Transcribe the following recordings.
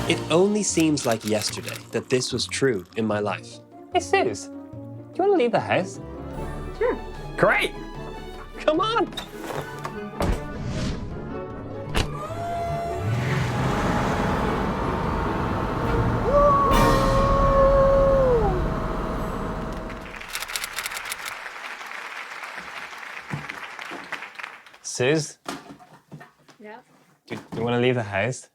It only seems like yesterday that this was true in my life. Hey, Suze, do you want to leave the house? Sure. Great! Come on! Suze, Yeah. do you want to leave the house?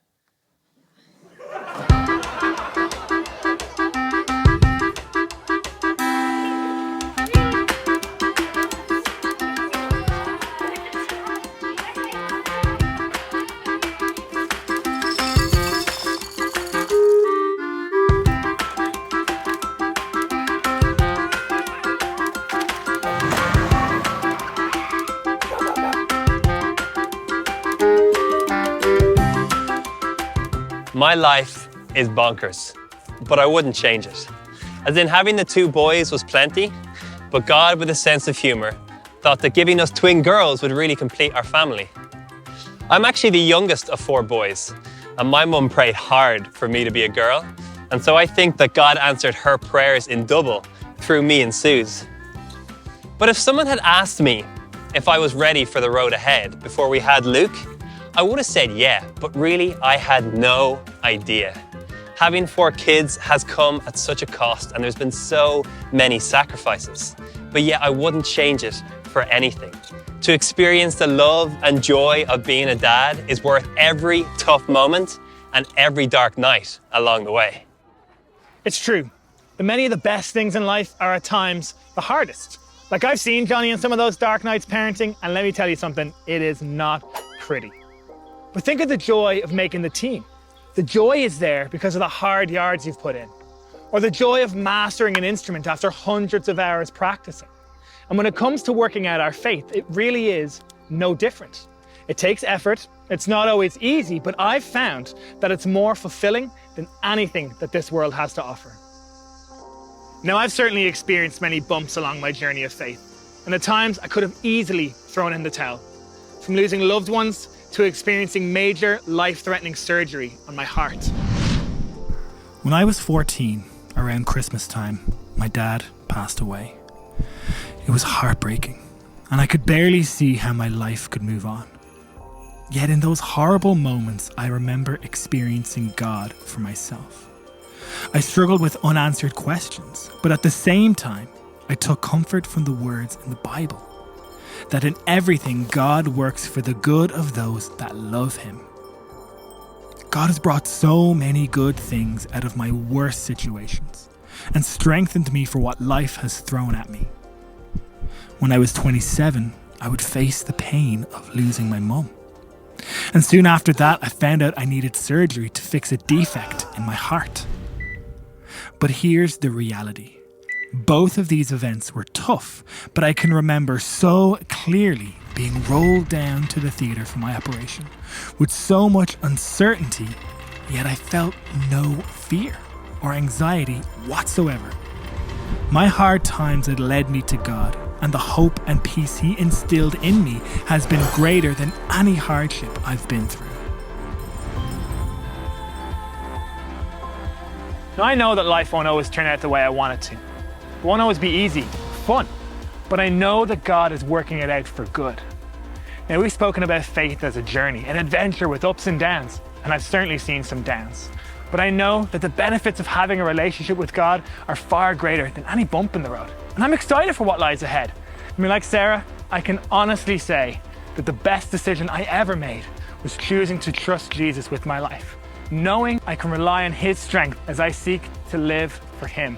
My life is bonkers, but I wouldn't change it. As in, having the two boys was plenty, but God, with a sense of humor, thought that giving us twin girls would really complete our family. I'm actually the youngest of 4 boys, and my mum prayed hard for me to be a girl, and so I think that God answered her prayers in double through me and Suze. But if someone had asked me if I was ready for the road ahead before we had Luke, I would have said yeah, but really I had no idea. Having 4 kids has come at such a cost, and there's been so many sacrifices. But yet I wouldn't change it for anything. To experience the love and joy of being a dad is worth every tough moment and every dark night along the way. It's true. The many of the best things in life are at times the hardest. Like, I've seen Johnny in some of those dark nights parenting, and let me tell you something, it is not pretty. But think of the joy of making the team. The joy is there because of the hard yards you've put in. Or the joy of mastering an instrument after hundreds of hours practicing. And when it comes to working out our faith, it really is no different. It takes effort. It's not always easy, but I've found that it's more fulfilling than anything that this world has to offer. Now, I've certainly experienced many bumps along my journey of faith. And at times, I could have easily thrown in the towel. From losing loved ones to experiencing major life-threatening surgery on my heart. When I was 14, around Christmas time, my dad passed away. It was heartbreaking, and I could barely see how my life could move on. Yet in those horrible moments, I remember experiencing God for myself. I struggled with unanswered questions, but at the same time, I took comfort from the words in the Bible. That in everything God works for the good of those that love Him. God has brought so many good things out of my worst situations and strengthened me for what life has thrown at me. When I was 27, I would face the pain of losing my mum. And soon after that, I found out I needed surgery to fix a defect in my heart. But here's the reality. Both of these events were tough, but I can remember so clearly being rolled down to the theatre for my operation with so much uncertainty, yet I felt no fear or anxiety whatsoever. My hard times had led me to God, and the hope and peace He instilled in me has been greater than any hardship I've been through. Now, I know that life won't always turn out the way I want it to. It won't always be easy, fun, but I know that God is working it out for good. Now, we've spoken about faith as a journey, an adventure with ups and downs, and I've certainly seen some downs. But I know that the benefits of having a relationship with God are far greater than any bump in the road. And I'm excited for what lies ahead. I mean, like Sarah, I can honestly say that the best decision I ever made was choosing to trust Jesus with my life, knowing I can rely on His strength as I seek to live for Him.